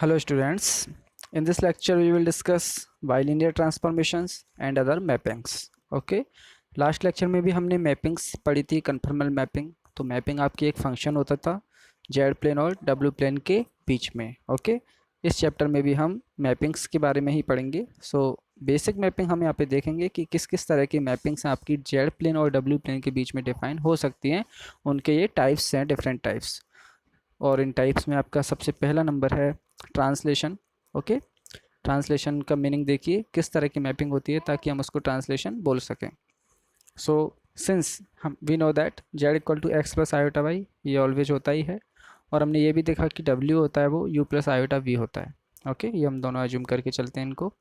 Hello students, in this lecture we will discuss bilinear transformations and other mappings. Okay, last lecture में भी हमने mappings पढ़ी थी, conformal mapping. तो mapping आपकी एक फंक्शन होता था जेड प्लेन और डब्ल्यू प्लेन के बीच में। ओके, इस चैप्टर में भी हम मैपिंग्स के बारे में ही पढ़ेंगे। सो बेसिक मैपिंग हम यहाँ पे देखेंगे कि किस किस तरह की मैपिंग्स आपकी जेड प्लेन और डब्ल्यू प्लेन के बीच में डिफाइन हो सकती हैं, उनके ये टाइप्स हैं, डिफरेंट टाइप्स। और इन टाइप्स में आपका सबसे पहला नंबर है ट्रांसलेशन। ओके, ट्रांसलेशन का मीनिंग देखिए किस तरह की मैपिंग होती है ताकि हम उसको ट्रांसलेशन बोल सकें। सो सिंस हम we know that Z equal to x plus iota Y, ये ऑलवेज होता ही है। और हमने ये भी देखा कि डब्ल्यू होता है वो यू प्लस आयोटा वी होता है। ओके, ये हम दोनों अज्यूम करके चलते हैं इनको।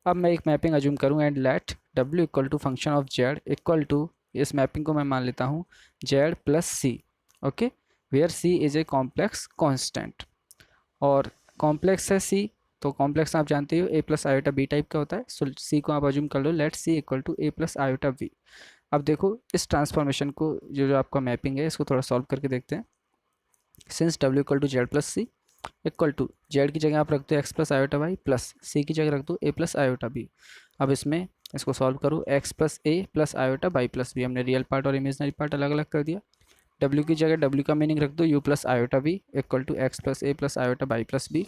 अब मैं एक मैपिंग अज्यूम करूँ and let W equal to function of Z equal to, इस मैपिंग को मैं मान लेता हूँ Z plus C. Okay, where C is a complex constant. और कॉम्प्लेक्स है सी, तो कॉम्प्लेक्स आप जानते हो A plus iota B type का होता है। सो सी को आप अज्यूम कर लो let C equal to A plus iota B. अब देखो इस ट्रांसफॉर्मेशन को, जो जो आपका मैपिंग है, इसको थोड़ा सॉल्व करके देखते हैं। सिंस डब्ल्यू equal to z plus c equal to z की जगह आप रख दो x plus iota y plus c की जगह रख दो ए प्लस आयोटा बी। अब इसमें इसको सॉल्व करो, X plus A plus iota by plus B, हमने रियल पार्ट और इमेजनरी पार्ट अलग अलग कर दिया। डब्ल्यू की जगह डब्ल्यू का मीनिंग रख दो u plus iota b equal to x plus A plus iota by plus b.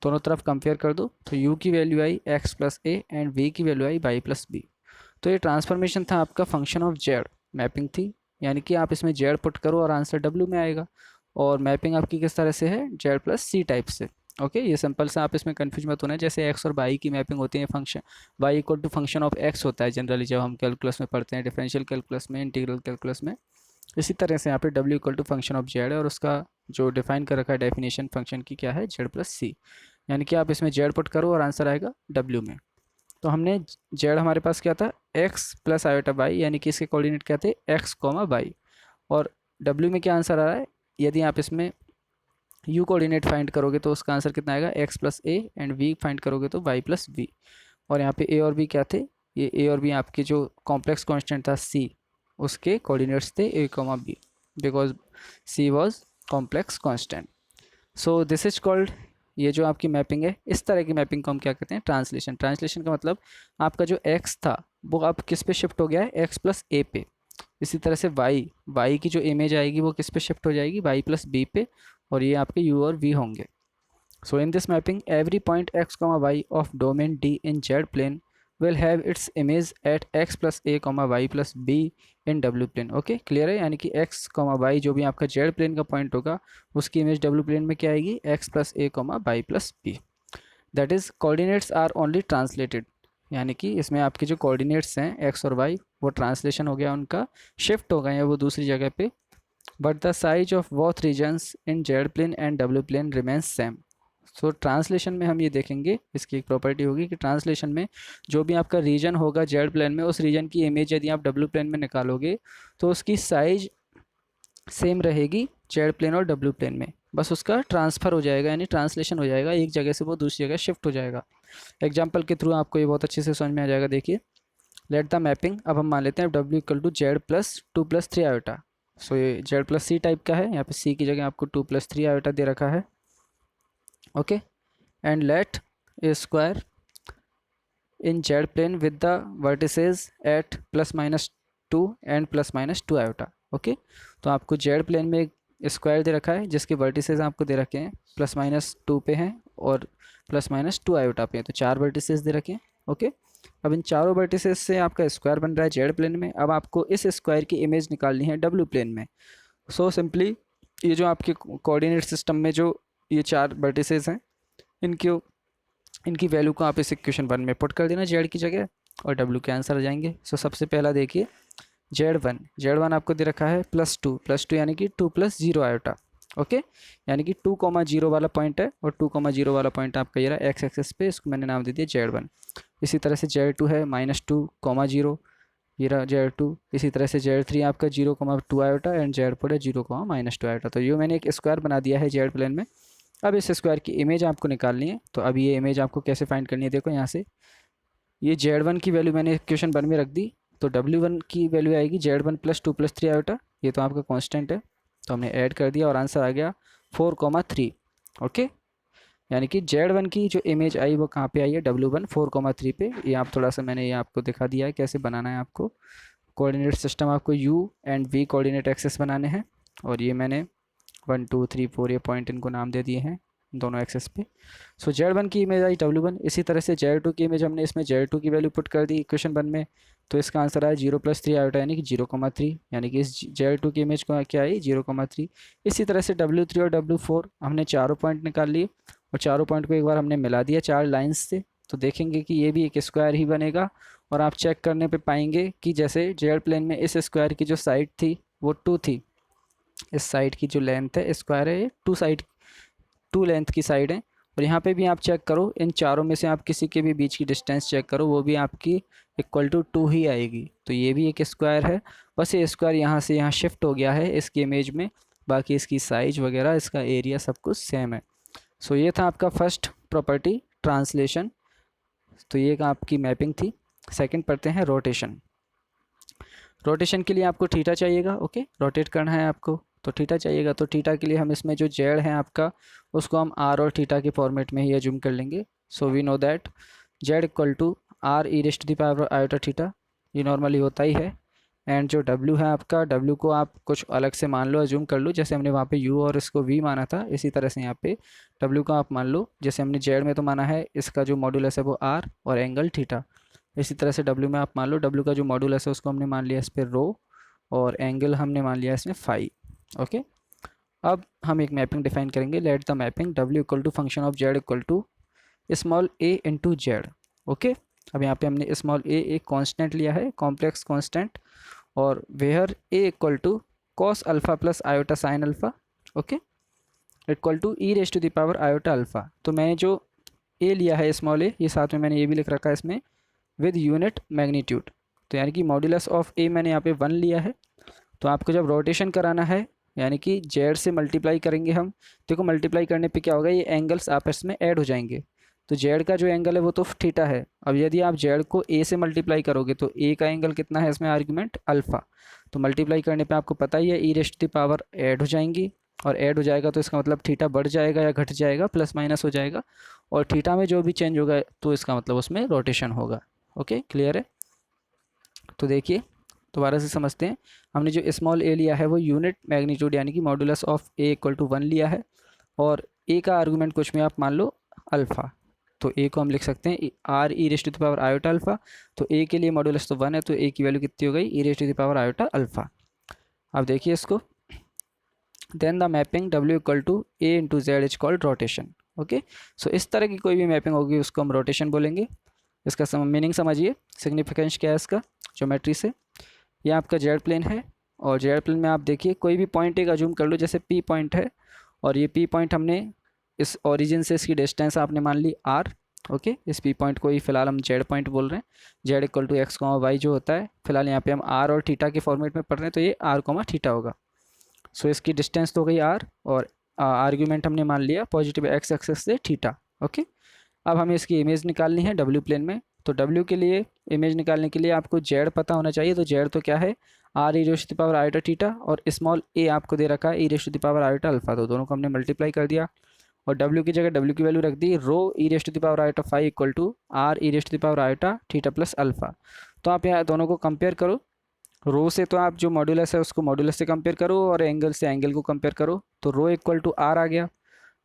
दोनों तरफ कंपेयर कर दो, तो यू की वैल्यू आई x plus A and v की वैल्यू आई बाई प्लस बी। तो ये ट्रांसफॉर्मेशन था आपका फंक्शन ऑफ जेड, मैपिंग थी, यानी कि आप इसमें जेड पुट करो और आंसर डब्ल्यू में आएगा। और मैपिंग आपकी किस तरह से है, जेड प्लस सी टाइप से। ओके, ये सिंपल से, आप इसमें कन्फ्यूज मत होना। जैसे एक्स और वाई की मैपिंग होती है, function Y equal to function of X होता है जनरली जब हम कैलकुलस में पढ़ते हैं, डिफरेंशियल कैलकुलस में, इंटीग्रल कैलकुलस में। इसी तरह से यहाँ पे W equal to function of Z है और उसका जो डिफाइन कर रखा है डेफिनेशन फंक्शन की क्या है, जेड प्लस सी। यानी कि आप इसमें जेड पुट करो और आंसर आएगा डब्ल्यू में। तो हमने जेड हमारे पास क्या था, एक्स प्लस आयोटा बाई, यानी कि इसके कोऑर्डिनेट क्या थे, एक्स कॉमा बाई। और डब्ल्यू में क्या आंसर आ रहा है, यदि आप इसमें यू कोऑर्डिनेट फाइंड करोगे तो उसका आंसर कितना आएगा, X plus A, and we find करोगे तो वाई प्लस वी। और यहाँ पे ए और बी क्या थे, ये ए और बी आपके जो कॉम्प्लेक्स कॉन्स्टेंट था सी, उसके कोऑर्डिनेट्स थे a comma b, because c was complex constant. So this is called, ये जो आपकी मैपिंग है, इस तरह की मैपिंग को हम क्या कहते हैं, ट्रांसलेशन। ट्रांसलेशन का मतलब आपका जो एक्स था वो अब किस पे शिफ्ट हो गया है, एक्स प्लस ए पे। इसी तरह से वाई की जो इमेज आएगी वो किस पे शिफ्ट हो जाएगी, वाई प्लस बी पे, और ये आपके यू और वी होंगे। So in this mapping, every point x comma y of domain D in Z plane will have its image at x plus a comma y plus b in W plane. Okay, clear है। यानी कि x y जो भी आपका Z plane का point होगा उसकी image W plane में क्या आएगी, x plus a y plus b. That is coordinates are only translated, यानी कि इसमें आपके जो कोऑर्डिनेट्स हैं x और y वो ट्रांसलेशन हो गया, उनका शिफ्ट हो गए हैं वो दूसरी जगह पे। But the size of both regions in Z plane and W plane remains same. So translation में हम ये देखेंगे, इसकी एक प्रॉपर्टी होगी कि ट्रांसलेशन में जो भी आपका रीजन होगा जेड प्लेन में, उस रीजन की इमेज यदि आप डब्ल्यू प्लेन में निकालोगे तो उसकी साइज सेम रहेगी जेड प्लेन और डब्ल्यू प्लेन में, बस उसका ट्रांसफ़र हो जाएगा, यानी ट्रांसलेशन हो जाएगा, एक जगह से वो दूसरी जगह शिफ्ट हो जाएगा। एग्जाम्पल के थ्रू आपको ये बहुत अच्छे से समझ में आ जाएगा। देखिए, लेट द मैपिंग, अब हम मान लेते हैं डब्ल्यू equal to z plus two plus three iota. So ये जेड प्लस सी टाइप का है, यहाँ पे सी की जगह आपको टू प्लस थ्री आयोटा दे रखा है। Okay, and let a square in Z plane with the vertices at plus minus 2 and plus minus 2 iota. Okay, तो आपको Z प्लेन में एक स्क्वायर दे रखा है जिसके वर्टिसेस आपको दे रखे हैं प्लस माइनस 2 पे हैं और प्लस माइनस 2 आयोटा पे हैं, तो चार वर्टिसेस दे रखे हैं। ओके, अब इन चारों वर्टिसेस से आपका स्क्वायर बन रहा है Z प्लेन में। अब आपको इस स्क्वायर की इमेज निकालनी है W प्लेन में। सो सिंपली ये जो आपके कोऑर्डिनेट सिस्टम में जो ये चार वर्टिसेस हैं, इनकी वैल्यू को आप इस इक्वेशन वन में पुट कर देना जेड की जगह और डब्ल्यू के आंसर आ जाएंगे। सो सबसे पहला देखिए जेड वन आपको दे रखा है प्लस टू यानी कि two plus zero iota. Okay, यानी कि 2,0 वाला पॉइंट है और 2,0 वाला पॉइंट आपका ये रहा एक्स एक्सेस पे, इसको मैंने नाम दे दिया जेड वन। इसी तरह से जेड टू है -2,0, ये रहा जेड टू। इसी तरह से जेड थ्री आपका 0,2 आयोटा एंड जेड फोर है 0,-2 आयोटा। तो ये मैंने एक स्क्वायर बना दिया है जेड प्लेन में। अब इस स्क्वायर की इमेज आपको निकालनी है, तो अब ये इमेज आपको कैसे फाइंड करनी है, देखो यहाँ से ये जेड वन की वैल्यू मैंने इक्वेशन वन में रख दी, तो डब्ल्यू वन की वैल्यू आएगी Z one plus two plus three iota, ये तो आपका कांस्टेंट है, तो हमने ऐड कर दिया और आंसर आ गया 4,3। ओके, यानी कि Z1 की जो इमेज आई वो कहाँ पे आई है, W1 4,3 पे। ये आप थोड़ा सा मैंने ये आपको दिखा दिया है कैसे बनाना है आपको। कोऑर्डिनेट सिस्टम आपको U and V coordinate axes बनाने हैं, और ये मैंने 1 2 3 4 ये पॉइंट इनको नाम दे दिए हैं दोनों एक्सेस पे। सो Z1 की इमेज आई W1। इसी तरह से Z2 की इमेज हमने इसमें Z2 की वैल्यू पुट कर दी इक्वेशन 1 में, तो इसका आंसर आया 0+3 आयोटा यानी कि 0,3, यानी कि इस Z2 की इमेज को क्या आई 0,3। इसी तरह से W3 और W4 हमने चारों पॉइंट निकाल लिए, और चारों पॉइंट को एक बार हमने मिला दिया चार लाइन्स से, तो देखेंगे कि ये भी एक स्क्वायर ही बनेगा। और आप चेक करने पे पाएंगे कि जैसे जेड प्लेन में इस स्क्वायर की जो साइड थी वो 2 थी, इस साइड की जो लेंथ है स्क्वायर है ये 2 लेंथ की साइड है। और यहाँ पे भी आप चेक करो, इन चारों में से आप किसी के भी बीच की डिस्टेंस चेक करो, वो भी आपकी इक्वल टू 2 ही आएगी, तो ये भी एक स्क्वायर है। बस ये स्क्वायर यहाँ से यहाँ शिफ्ट हो गया है इसकी इमेज में, बाकी इसकी साइज वगैरह इसका एरिया सब कुछ सेम है। सो ये था आपका फर्स्ट प्रॉपर्टी ट्रांसलेशन, तो ये आपकी मैपिंग थी। सेकंड पढ़ते हैं रोटेशन। रोटेशन के लिए आपको थीटा चाहिएगा, ओके, रोटेट करना है आपको तो थीटा चाहिएगा। तो थीटा के लिए हम इसमें जो जेड है आपका उसको हम आर और थीटा के फॉर्मेट में ही एज्यूम कर लेंगे। So we know that Z equal to are E raised the power iota theta, ये नॉर्मली होता ही है। एंड जो डब्ल्यू है आपका, डब्ल्यू को आप कुछ अलग से मान लो, एज्यूम कर लो, जैसे हमने वहाँ पे यू और इसको वी माना था, इसी तरह से यहाँ पे डब्ल्यू को आप मान लो, जैसे हमने जेड में तो माना है इसका जो मॉड्यूलस है वो आर और एंगल थीटा, इसी तरह से डब्ल्यू में आप मान लो डब्ल्यू का जो मॉड्यूलस है उसको हमने मान लिया इस पर रो, और एंगल हमने मान लिया इसमें फाई। ओके, अब हम एक मैपिंग डिफाइन करेंगे। Let the mapping W equal to function of Z equal to small A into Z. Okay, अब यहाँ पे हमने स्मॉल ए एक कांस्टेंट लिया है, कॉम्प्लेक्स कांस्टेंट, और where A equal to cos alpha plus iota sine alpha, okay, equal to E raise to the power iota alpha. तो मैंने जो ए लिया है स्मॉल ए, ये साथ में मैंने ये भी लिख रखा है इसमें विद यूनिट मैग्नीट्यूड, तो यानी कि मॉड्यूलस ऑफ ए मैंने यहाँ पे 1 लिया है। तो आपको जब रोटेशन कराना है यानी कि जेड से मल्टीप्लाई करेंगे हम, देखो मल्टीप्लाई करने पे क्या होगा, ये एंगल्स आपस में ऐड हो जाएंगे। तो जेड का जो एंगल है वो तो थीटा है, अब यदि आप जेड को ए से मल्टीप्लाई करोगे तो ए का एंगल कितना है इसमें आर्ग्यूमेंट अल्फ़ा, तो मल्टीप्लाई करने पे आपको पता ही है ई रेस्ट द पावर ऐड हो जाएंगी, और ऐड हो जाएगा तो इसका मतलब थीटा बढ़ जाएगा या घट जाएगा, प्लस माइनस हो जाएगा, और थीटा में जो भी चेंज होगा तो इसका मतलब उसमें रोटेशन होगा। ओके, क्लियर है। तो देखिए दोबारा से समझते हैं, हमने जो स्मॉल ए लिया है वो यूनिट मैग्नीट्यूड यानी कि modulus of A equal to 1 लिया है, और ए का आर्गूमेंट कुछ में आप मान लो अल्फ़ा, तो ए को हम लिख सकते हैं R E raise to the power iota alpha, तो ए के लिए मॉड्यूलस तो 1 है, तो ए की वैल्यू कितनी हो गई e raise to the power iota alpha. अब देखिए इसको, then the mapping W equal to a into z is called rotation. Okay, so इस तरह की कोई भी मैपिंग होगी उसको हम रोटेशन बोलेंगे। इसका मीनिंग समझिए, सिग्निफिकेंस क्या है इसका ज्योमेट्री से। ये आपका जेड प्लेन है, और जेड प्लेन में आप देखिए कोई भी पॉइंट एक अज्यूम कर लो, जैसे पी पॉइंट है, और ये पी पॉइंट हमने इस ओरिजिन से इसकी डिस्टेंस आपने मान ली आर। ओके, इस पी पॉइंट को ही फिलहाल हम जेड पॉइंट बोल रहे हैं, Z equal to X comma Y जो होता है, फिलहाल यहाँ पे हम आर और थीटा के फॉर्मेट में पढ़ रहे हैं, तो ये आर कॉमा थीटा होगा। सो इसकी डिस्टेंस तो हो गई आर, और आर्ग्यूमेंट हमने मान लिया पॉजिटिव एक्स एक्सेस से थीटा। ओके, अब हमें इसकी इमेज निकालनी है डब्ल्यू प्लेन में, तो डब्ल्यू के लिए इमेज निकालने के लिए आपको जेड पता होना चाहिए, तो जेड तो क्या है r E raise to the power iota theta, और स्मॉल ए आपको दे रखा है e raise to the power iota alpha, तो दोनों को हमने मल्टीप्लाई कर दिया, और डब्ल्यू की जगह डब्ल्यू की वैल्यू रख दी rho e raise to the power iota five equal to R E raise to the power iota theta plus alpha. तो आप यहाँ दोनों को कंपेयर करो, रो से तो आप जो मॉड्यूलस है उसको मॉड्यूलस से कंपेयर करो, और एंगल से एंगल को कंपेयर करो, तो रो इक्वल टू आर आ गया,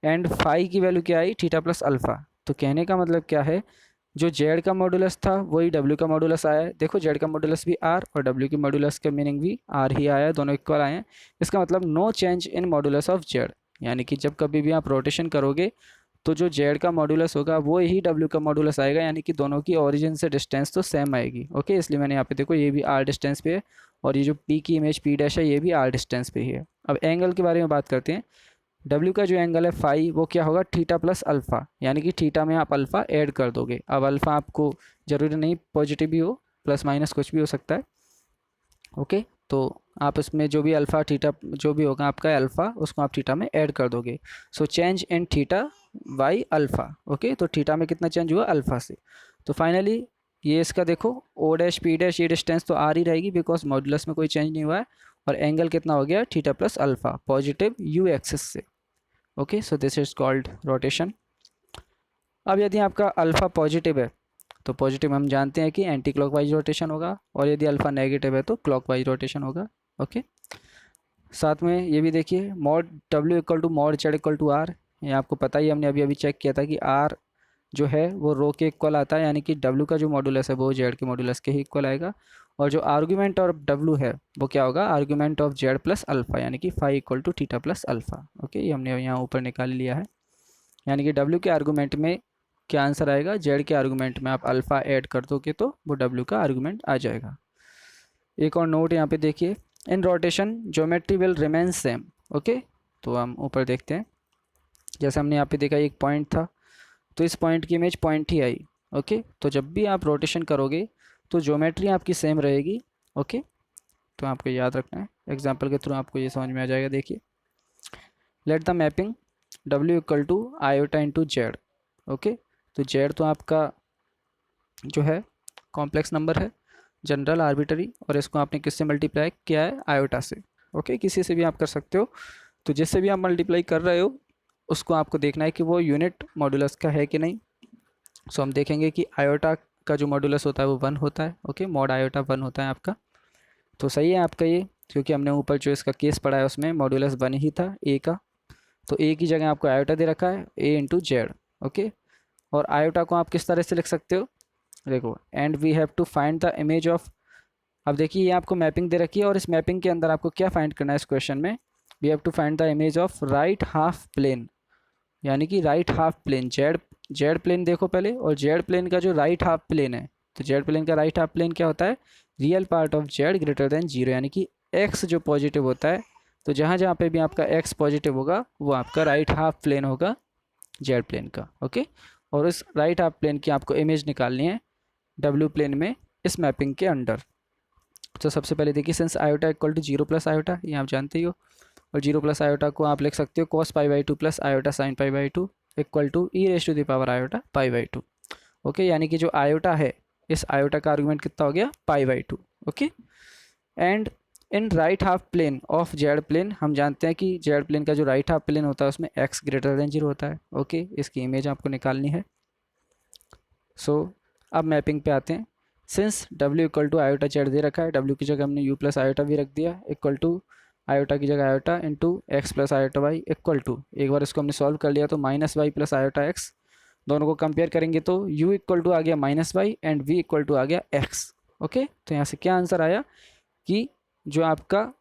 एंड फाई की वैल्यू क्या आई थीटा प्लस अल्फा। तो कहने का मतलब क्या है, जो जेड का मॉड्यूलस था वही डब्ल्यू का मॉड्यूलस आया है। देखो जेड का मॉड्यूलस भी आर और डब्ल्यू की मॉड्यूलस का मीनिंग भी आर ही आया है, दोनों इक्वल आए हैं। इसका मतलब no change in modulus of Z, यानी कि जब कभी भी आप रोटेशन करोगे तो जो जेड का मॉड्यूलस होगा वो ही डब्ल्यू का मॉड्यूलस आएगा, यानी कि दोनों की ओरिजिन से डिस्टेंस तो सेम आएगी। ओके, इसलिए मैंने यहाँ पे देखो ये भी आर डिस्टेंस पे है, और ये जो पी की इमेज पी डैश है ये भी आर डिस्टेंस पे ही है। अब एंगल के बारे में बात करते हैं। डब्ल्यू का जो एंगल है फाई वो क्या होगा थीटा प्लस अल्फ़ा, यानी कि थीटा में आप अल्फ़ा ऐड कर दोगे। अब अल्फ़ा आपको ज़रूरी नहीं पॉजिटिव भी हो, प्लस माइनस कुछ भी हो सकता है। ओके, तो आप इसमें जो भी अल्फ़ा थीटा जो भी होगा आपका अल्फ़ा उसको आप थीटा में ऐड कर दोगे। So change in theta by alpha. Okay, तो थीटा में कितना चेंज हुआ अल्फ़ा से। तो फाइनली ये इसका देखो ओ डैश पी डैश ये डिस्टेंस तो आर ही रहेगी, बिकॉज मॉड्यूलस में कोई चेंज नहीं हुआ है, और एंगल कितना हो गया theta plus alpha positive u axis से। Okay, so this is called rotation. अब यदि आपका अल्फ़ा पॉजिटिव है तो पॉजिटिव हम जानते हैं कि एंटी क्लॉकवाइज रोटेशन होगा, और यदि अल्फ़ा नेगेटिव है तो क्लॉकवाइज रोटेशन होगा। ओके, साथ में ये भी देखिए mod W equal to mod Z equal to R, ये आपको पता ही, हमने अभी अभी चेक किया था कि आर जो है वो रो के इक्वल आता है, यानी कि डब्ल्यू का जो मॉडुलस है वो जेड के मॉडुलस के ही इक्वल आएगा। और जो आर्गुमेंट ऑफ डब्ल्यू है वो क्या होगा, argument of Z plus alpha, यानी कि phi equal to theta plus alpha. Okay, ये हमने यहाँ ऊपर निकाल लिया है, यानी कि डब्ल्यू के आर्गुमेंट में क्या आंसर आएगा, जेड के आर्गुमेंट में आप अल्फ़ा ऐड कर दोगे तो वो डब्ल्यू का आर्गुमेंट आ जाएगा। एक और नोट यहाँ पे देखिए, इन rotation geometry will remain same. Okay, तो हम ऊपर देखते हैं, जैसे हमने यहाँ पे देखा एक पॉइंट था, तो इस पॉइंट की इमेज पॉइंट ही आई। ओके, तो जब भी आप रोटेशन करोगे तो ज्योमेट्री आपकी सेम रहेगी। ओके, तो आपको याद रखना है, एग्जांपल के थ्रू आपको ये समझ में आ जाएगा। देखिए, let the mapping W equal to iota into Z. Okay, तो जेड तो आपका जो है कॉम्प्लेक्स नंबर है, जनरल आर्बिटरी, और इसको आपने किससे मल्टीप्लाई किया है, आयोटा से। ओके, किसी से भी आप कर सकते हो, तो जिससे भी आप मल्टीप्लाई कर रहे हो उसको आपको देखना है कि वो यूनिट मॉडुलस का है कि नहीं। सो हम देखेंगे कि आयोटा का जो मॉडुलस होता है वो 1 होता है। ओके, मॉड आयोटा 1 होता है आपका, तो सही है आपका ये, क्योंकि हमने ऊपर जो इसका केस पढ़ा है उसमें मॉडुलस 1 ही था ए का, तो ए की जगह आपको आयोटा दे रखा है, ए इंटू जेड। ओके, और आयोटा को आप किस तरह से लिख सकते हो, देखो, and we have to find the image of, अब देखिए ये आपको मैपिंग दे रखी है, और इस मैपिंग के अंदर आपको क्या फाइंड करना है इस क्वेश्चन में, we have to find the image of right half plane, यानी कि right half plane, Z Z plane देखो पहले, और जेड प्लेन का जो राइट हाफ प्लेन है, तो जेड प्लेन का राइट हाफ प्लेन क्या होता है, real part of Z greater than zero, यानी कि एक्स जो पॉजिटिव होता है, तो जहाँ जहाँ पे भी आपका एक्स पॉजिटिव होगा वो आपका राइट हाफ प्लेन होगा जेड प्लेन का। ओके, और इस राइट हाफ प्लेन की आपको इमेज निकालनी है डब्ल्यू प्लेन में इस मैपिंग के अंडर। तो सबसे पहले देखिए, since iota equal to zero plus iota, ये आप जानते ही हो, और जीरो प्लस आयोटा को आप लिख सकते हो cos pi by two plus iota sine pi by two equal to E raise to the power iota pi by two. Okay, यानी कि जो आयोटा है, इस आयोटा का आर्गुमेंट कितना हो गया, pi by two. Okay, and in right half plane of Z plane, हम जानते हैं कि जेड प्लेन का जो राइट हाफ प्लेन होता है उसमें एक्स ग्रेटर देन जीरो होता है। ओके, इसकी इमेज आपको निकालनी है। सो अब मैपिंग पे आते हैं, सिंस डब्ल्यू इक्वल टू आयोटा जेड दे रखा है, डब्ल्यू की जगह हमने यू प्लस आयोटा भी रख दिया, इक्वल टू आयोटा की जगह iota into x plus iota Y equal to, एक बार इसको हमने सॉल्व कर लिया तो minus Y plus iota X, दोनों को कंपेयर करेंगे तो u इक्वल टू आ गया minus y and v equal to आ गया x। ओके, तो यहाँ से क्या आंसर आया कि जो आपका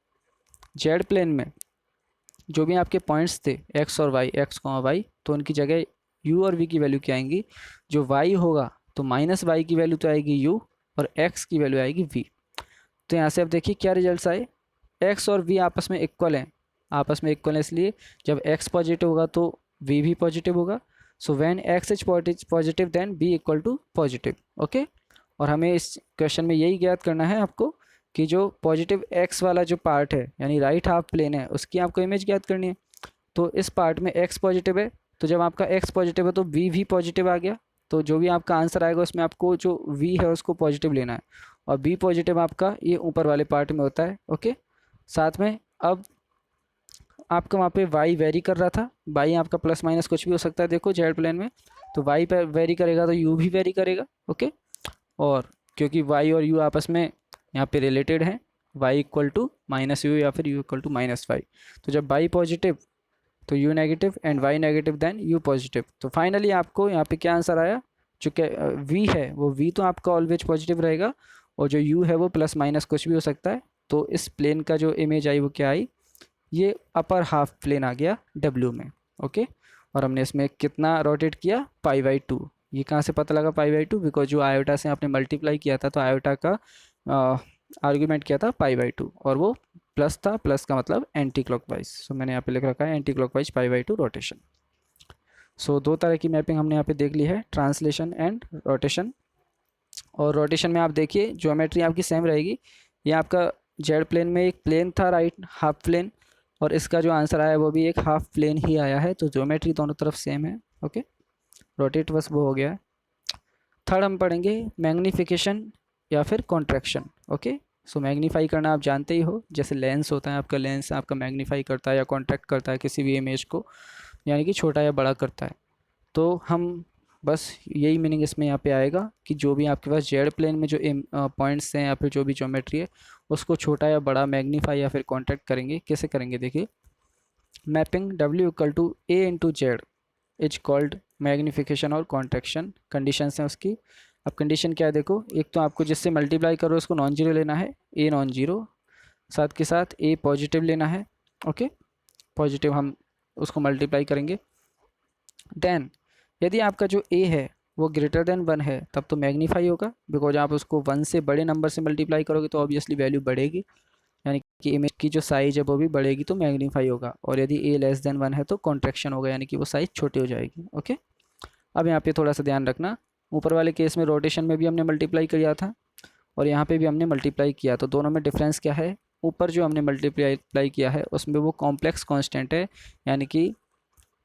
जेड प्लेन में जो भी आपके पॉइंट्स थे x और y, x y, तो उनकी जगह u और v की वैल्यू क्या आएंगी, जो y होगा तो माइनस वाई की वैल्यू तो आएगी u, और x की वैल्यू आएगी v। तो यहाँ से अब देखिए क्या रिजल्ट्स आए, x और v आपस में इक्वल हैं, आपस में इक्वल है इसलिए जब x पॉजिटिव होगा तो v भी पॉजिटिव होगा। So when x is positive then b equal to positive. Okay, और हमें इस क्वेश्चन में यही ज्ञात करना है आपको कि जो पॉजिटिव x वाला जो पार्ट है यानी राइट हाफ प्लेन है उसकी आपको इमेज ज्ञात करनी है। तो इस पार्ट में x पॉजिटिव है, तो जब आपका x पॉजिटिव है तो v भी पॉजिटिव आ गया, तो जो भी आपका आंसर आएगा उसमें आपको जो v है उसको पॉजिटिव लेना है, और b पॉजिटिव आपका ये ऊपर वाले पार्ट में होता है। ओके, साथ में अब आपका वहाँ पे y वेरी कर रहा था, y आपका प्लस माइनस कुछ भी हो सकता है, देखो जेड प्लेन में, तो y पर वेरी करेगा तो u भी वेरी करेगा। ओके, और क्योंकि y और u आपस में यहाँ पे रिलेटेड हैं, y equal to minus u या फिर u equal to minus y, तो जब y पॉजिटिव तो u negative and y negative then u positive. तो फाइनली आपको यहाँ पे क्या आंसर आया, जो v है वो v तो आपका ऑलवेज पॉजिटिव रहेगा, और जो u है वो प्लस माइनस कुछ भी हो सकता है। तो इस प्लेन का जो इमेज आई वो क्या आई, ये अपर हाफ प्लेन आ गया W में। ओके, और हमने इसमें कितना रोटेट किया, पाई बाई टू। ये कहाँ से पता लगा पाई बाई टू, बिकॉज जो आयोटा से आपने मल्टीप्लाई किया था तो आयोटा का आर्ग्यूमेंट किया था पाई बाई टू, और वो प्लस था, प्लस का मतलब एंटी क्लॉकवाइज। सो मैंने यहाँ पे लिख रखा है anti clockwise pi by two rotation. So दो तरह की मैपिंग हमने यहाँ पे देख ली है, ट्रांसलेशन एंड रोटेशन। और रोटेशन में आप देखिए ज्योमेट्री आपकी सेम रहेगी, ये आपका जेड प्लेन में एक प्लेन था राइट हाफ प्लेन, और इसका जो आंसर आया वो भी एक हाफ प्लेन ही आया है, तो ज्योमेट्री दोनों तरफ सेम है। ओके, रोटेट बस वो हो गया है। थर्ड हम पढ़ेंगे मैग्नीफिकेशन या फिर कॉन्ट्रैक्शन। ओके, सो मैग्नीफाई करना आप जानते ही हो, जैसे लेंस होता है आपका, लेंस आपका मैग्नीफाई करता है या कॉन्ट्रैक्ट करता है किसी भी इमेज को, यानी कि छोटा या बड़ा करता है। तो हम बस यही मीनिंग इसमें यहाँ पे आएगा कि जो भी आपके पास जेड प्लेन में जो पॉइंट्स हैं या फिर जो भी ज्योमेट्री है उसको छोटा या बड़ा मैग्नीफाई या फिर कॉन्ट्रैक्ट करेंगे। कैसे करेंगे देखिए, mapping W equal to A into z is called magnification और कॉन्ट्रैक्शन। कंडीशंस हैं उसकी। अब कंडीशन क्या है देखो, एक तो आपको जिससे मल्टीप्लाई करो उसको नॉन जीरो लेना है, A नॉन जीरो, साथ के साथ A पॉजिटिव लेना है। ओके, पॉजिटिव हम उसको मल्टीप्लाई करेंगे। देन यदि आपका जो A है वो ग्रेटर देन 1 है तब तो मैग्नीफाई होगा, बिकॉज आप उसको 1 से बड़े नंबर से मल्टीप्लाई करोगे तो ऑब्वियसली वैल्यू बढ़ेगी, यानी कि इमेज की जो साइज है वो भी बढ़ेगी तो मैग्नीफाई होगा। और यदि A लेस देन 1 है तो कॉन्ट्रैक्शन होगा, यानी कि वो साइज छोटी हो जाएगी। ओके, अब यहाँ पे थोड़ा सा ध्यान रखना, ऊपर वाले केस में रोटेशन में भी हमने मल्टीप्लाई किया था और यहाँ पे भी हमने मल्टीप्लाई किया, तो दोनों में डिफरेंस क्या है, ऊपर जो हमने मल्टीप्लाई किया है उसमें वो कॉम्प्लेक्स कांस्टेंट है, यानी कि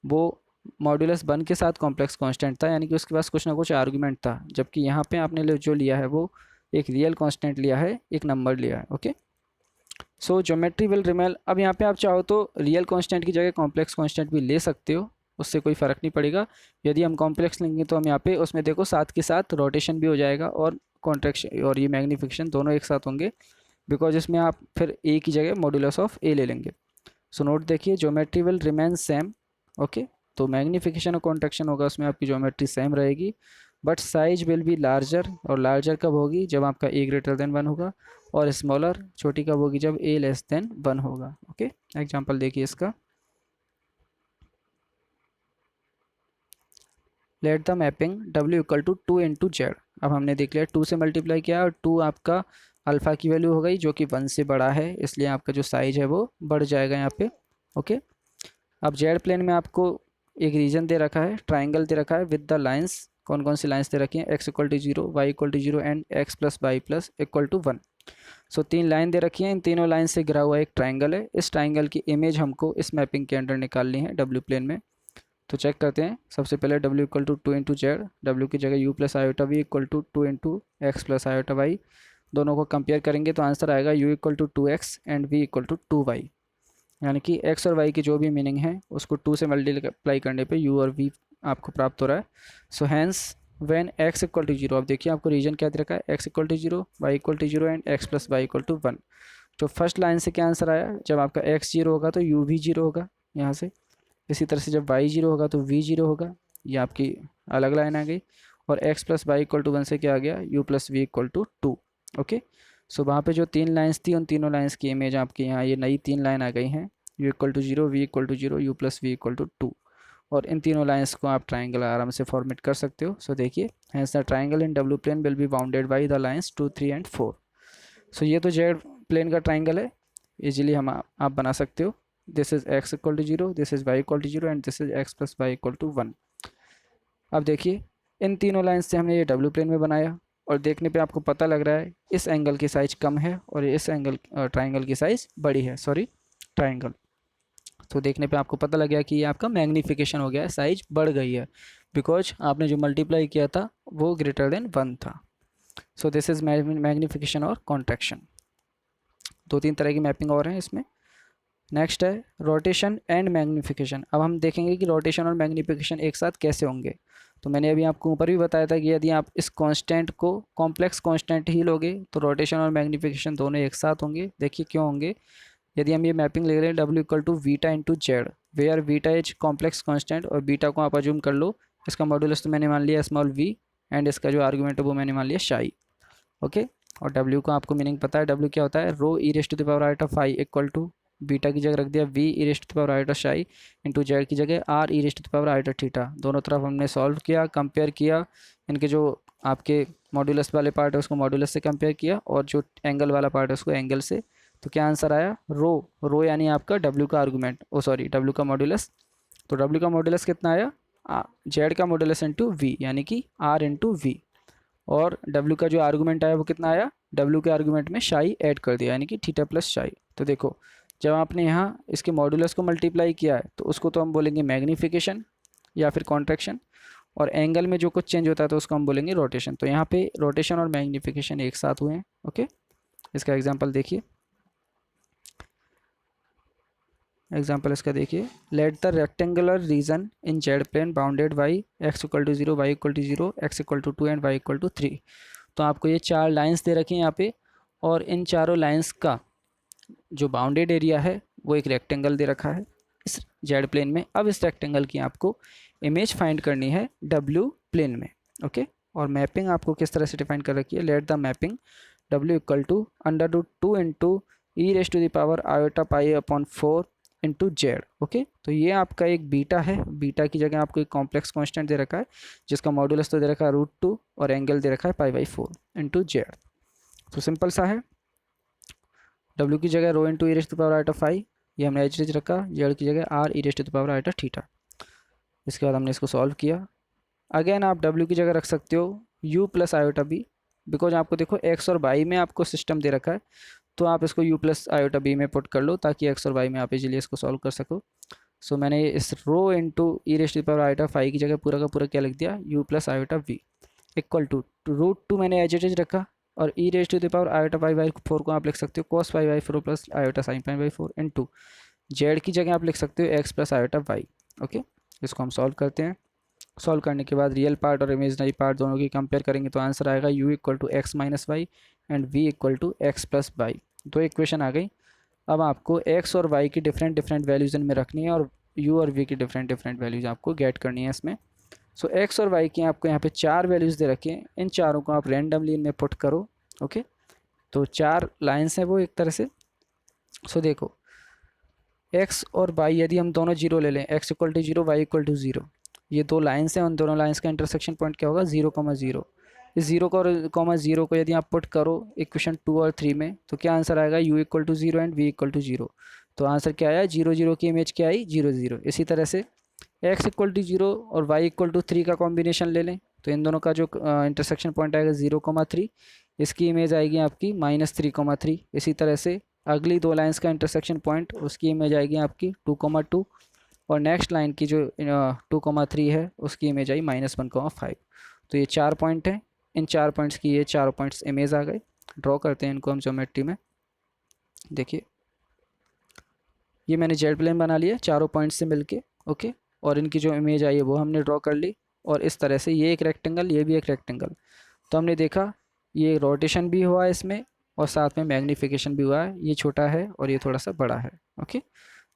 वो मॉड्यूलस 1 के साथ कॉम्प्लेक्स कांस्टेंट था, यानी कि उसके पास कुछ ना कुछ आर्गुमेंट था। जबकि यहाँ पे आपने जो लिया है वो एक रियल कांस्टेंट लिया है, एक नंबर लिया है। Okay, so geometry will Rimmel. अब यहाँ पे आप चाहो तो रियल कांस्टेंट की जगह कॉम्प्लेक्स कांस्टेंट भी ले सकते हो, उससे कोई फ़र्क नहीं पड़ेगा। यदि हम कॉम्प्लेक्स लेंगे तो हम यहाँ पे उसमें देखो साथ के साथ रोटेशन भी हो जाएगा और कॉन्ट्रैक्शन और ये मैग्नीफिकेशन दोनों एक साथ होंगे, बिकॉज इसमें आप फिर ए की जगह मॉड्यूलस ऑफ ए ले लेंगे। सो नोट देखिए, geometry will remain same. Okay, तो मैग्नीफिकेशन और कॉन्ट्रैक्शन होगा उसमें आपकी ज्योमेट्री सेम रहेगी, but size will be larger. और लार्जर कब होगी, जब आपका ए ग्रेटर देन 1 होगा, और स्मॉलर छोटी कब होगी, जब ए लेस देन 1 होगा। ओके, एग्जांपल देखिए इसका, let the mapping W equal to 2 into z. अब हमने देख लिया 2 से मल्टीप्लाई किया और 2 आपका अल्फ़ा की वैल्यू हो गई जो कि 1 से बड़ा है, इसलिए आपका जो साइज है वो बढ़ जाएगा यहाँ पे। ओके, अब जेड प्लेन में आपको एक रीजन दे रखा है, ट्राइंगल दे रखा है विद द लाइंस। कौन कौन सी लाइंस दे रखी हैं, x equal to 0, y equal to 0 and x plus y plus equal to 1। So 3 line दे रखी हैं, इन तीनों लाइन से घिरा हुआ एक ट्राइंगल है। इस ट्राइंगल की इमेज हमको इस मैपिंग के अंडर निकालनी है W प्लेन में। तो चेक करते हैं, सबसे पहले W equal to 2 into z, डब्ल्यू की जगह u plus iota v equal to 2 into x plus iota y. दोनों को कंपेयर करेंगे तो आंसर आएगा u equal to 2x and v equal to 2y, यानी कि x और y की जो भी मीनिंग है उसको 2 से मल्टीप्लाई करने पे u और v आपको प्राप्त हो रहा है। So hence when x equal to 0, अब देखिए आपको रीजन क्या दे रखा है, x equal to 0, y equal to 0 and x plus y equal to 1। तो फर्स्ट लाइन से क्या आंसर आया, जब आपका x 0 होगा तो u भी 0 होगा यहाँ से। इसी तरह से जब y 0 होगा तो v 0 होगा, ये आपकी अलग लाइन आ गई। और x plus y equal to 1 से क्या आ गया, u plus v equal to 2। Okay, so वहाँ पे जो 3 लाइन्स थी उन तीनों लाइन्स की इमेज आपके यहाँ ये नई 3 लाइन आ गई हैं, u equal to 0, v equal to 0, u plus v equal to 2। और इन तीनों लाइन्स को आप ट्राइंगल आराम से फॉर्मेट कर सकते हो। सो देखिए, hence the triangle in W plane will be bounded by the lines 2, 3 and 4। So ये तो जेड प्लेन का ट्राइंगल है, इजीली हम आप बना सकते हो। This is x equal to 0, this is y equal to 0 and this is x plus y equal to 1। अब देखिए, इन तीनों लाइन से हमने ये W प्लेन में बनाया और देखने पे आपको पता लग रहा है इस एंगल की साइज कम है और इस एंगल ट्राइंगल की साइज बड़ी है, सॉरी ट्राइंगल। तो देखने पे आपको पता लग गया कि ये आपका मैग्नीफिकेशन हो गया है, साइज बढ़ गई है, बिकॉज आपने जो मल्टीप्लाई किया था वो ग्रेटर देन 1 था। सो दिस इज मैग्नीफिकेशन और कॉन्ट्रैक्शन। 2-3 तरह की मैपिंग और हैं इसमें। नेक्स्ट है रोटेशन एंड मैग्नीफिकेशन। अब हम देखेंगे कि रोटेशन और मैग्नीफिकेशन एक साथ कैसे होंगे। तो मैंने अभी आपको ऊपर भी बताया था कि यदि आप इस कांस्टेंट को कॉम्प्लेक्स कांस्टेंट ही लोगे तो रोटेशन और मैग्नीफिकेशन दोनों एक साथ होंगे। देखिए क्यों होंगे, यदि हम ये मैपिंग ले रहे हैं W equal to beta into z, where beta is complex constant और बीटा को आप अज्यूम कर लो, इसका मॉड्यूलस तो मैंने मान लिया स्मॉल v एंड इसका जो आर्गूमेंट है वो मैंने मान लिया शाई। ओके, और W का आपको मीनिंग पता है, W क्या होता है, rho e raise to the power iota phi equal to beta की जगह रख दिया v e raise to the power iota psi into z की जगह r e raise to the power iota theta. दोनों तरफ हमने सॉल्व किया, कंपेयर किया, इनके जो आपके मॉड्यूलस वाले पार्ट है उसको मॉड्यूलस से कंपेयर किया और जो एंगल वाला पार्ट है उसको एंगल से। तो क्या आंसर आया, रो यानी आपका W का आर्गूमेंट, ओ सॉरी W का मॉड्यूलस। तो W का मॉड्यूलस कितना आया, जेड का मॉड्यूलस इंटू वी यानी कि R इंटू वी। और W का जो आर्गूमेंट आया वो कितना आया, W के आर्गूमेंट में शाई ऐड कर दिया यानी कि थीटा प्लस शाई। तो देखो, जब आपने यहाँ इसके मॉड्यूलस को मल्टीप्लाई किया है तो उसको तो हम बोलेंगे मैग्नीफिकेशन या फिर कॉन्ट्रैक्शन, और एंगल में जो कुछ चेंज होता है तो उसको हम बोलेंगे रोटेशन। तो यहाँ पे रोटेशन और मैग्नीफिकेशन एक साथ हुए हैं। ओके, इसका एग्जांपल देखिए, एग्जाम्पल इसका देखिए, let the rectangular region in z plane bounded by x equal to 0, y equal to 0, x equal to 2 and y equal to 3। तो आपको ये 4 लाइंस दे रखी हैं यहाँ पे, और इन चारों लाइंस का जो बाउंडेड एरिया है वो एक रेक्टेंगल दे रखा है इस जेड प्लेन में। अब इस रेक्टेंगल की आपको इमेज फाइंड करनी है डब्ल्यू प्लेन में। ओके, और मैपिंग आपको किस तरह से डिफाइन कर रखी है, let the mapping W equal to under root 2 into e raise to the power iota pi upon 4 into Z. Okay, तो ये आपका एक बीटा है, बीटा की जगह आपको एक कॉम्प्लेक्स कांस्टेंट दे रखा है जिसका मॉड्यूलस तो दे रखा है √2 और एंगल दे रखा है π/4 इंटू जेड। तो सिंपल सा है, डब्ल्यू की जगह rho into e raise to power iota phi, ये हमने एच रखा, जेड की जगह r E raise to power iota theta. इसके बाद हमने इसको सॉल्व किया। अगेन आप डब्ल्यू की जगह रख सकते हो u plus iota b, because आपको देखो एक्स और वाई में आपको सिस्टम दे रखा है, तो आप इसको u प्लस आयोटा बी में पुट कर लो ताकि एक्स और वाई में आप इजीली इसको सॉल्व कर सको। सो मैंने इस rho into e raise to power iota phi की जगह पूरा का पूरा क्या लिख दिया, u plus iota v equal to √2 मैंने एच रखा, और e raise to the power iota π/4 को आप लिख सकते हो cos π/4 plus iota sin π/4 into z की जगह आप लिख सकते हो x plus iota y. Okay, इसको हम सॉल्व करते हैं। सॉल्व करने के बाद रियल पार्ट और इमेजनरी पार्ट दोनों की कंपेयर करेंगे तो आंसर आएगा u equal to x minus y and v equal to x plus y. दो इक्वेशन आ गई। अब आपको x और y की डिफरेंट डिफरेंट वैल्यूज इनमें रखनी है, और u और v की डिफरेंट डिफरेंट वैल्यूज आपको गेट करनी है इसमें। सो x और y की आपको यहाँ पे 4 वैल्यूज़ दे रखी हैं, इन चारों को आप रैंडमली इनमें पुट करो। ओके, तो 4 लाइन्स हैं वो एक तरह से। सो देखो x और y यदि हम दोनों जीरो ले लें, x equal to 0, y equal to 0, ये दो लाइन्स हैं, उन दोनों लाइन्स का इंटरसेक्शन पॉइंट क्या होगा, 0,0। इस 0,0 को यदि आप पुट करो इक्वेशन 2 और 3 में तो क्या आंसर आएगा, u equal to 0 and v equal to 0। तो आंसर क्या आया, 0,0 की इमेज क्या आई, 0,0। इसी तरह से x इक्वल टू 0 और y इक्वल टू 3 का कॉम्बिनेशन ले लें तो इन दोनों का जो इंटरसेक्शन पॉइंट आएगा 0,3, इसकी इमेज आएगी आपकी -3,3। इसी तरह से अगली दो लाइंस का इंटरसेक्शन पॉइंट, उसकी इमेज आएगी आपकी 2,2, और नेक्स्ट लाइन की जो 2,3 है उसकी इमेज आई -1,5। तो ये 4 पॉइंट हैं, इन 4 पॉइंट्स की ये 4 पॉइंट्स इमेज आ गए। ड्रॉ करते हैं इनको हम ज्योमेट्री में। देखिए ये मैंने जेड प्लेन बना लिया चारों पॉइंट्स से मिलके। ओके, और इनकी जो इमेज आई है वो हमने ड्रॉ कर ली, और इस तरह से ये एक रेक्टेंगल, ये भी एक रेक्टेंगल। तो हमने देखा ये रोटेशन भी हुआ है इसमें, और साथ में मैग्नीफिकेशन भी हुआ है, ये छोटा है और ये थोड़ा सा बड़ा है। ओके,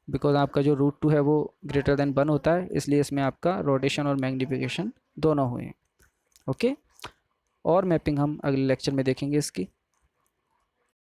बिकॉज आपका जो √2 है वो ग्रेटर देन 1 होता है, इसलिए इसमें आपका रोटेशन और मैग्नीफिकेशन दोनों हुए हैं। ओके, और मैपिंग हम अगले लेक्चर में देखेंगे इसकी।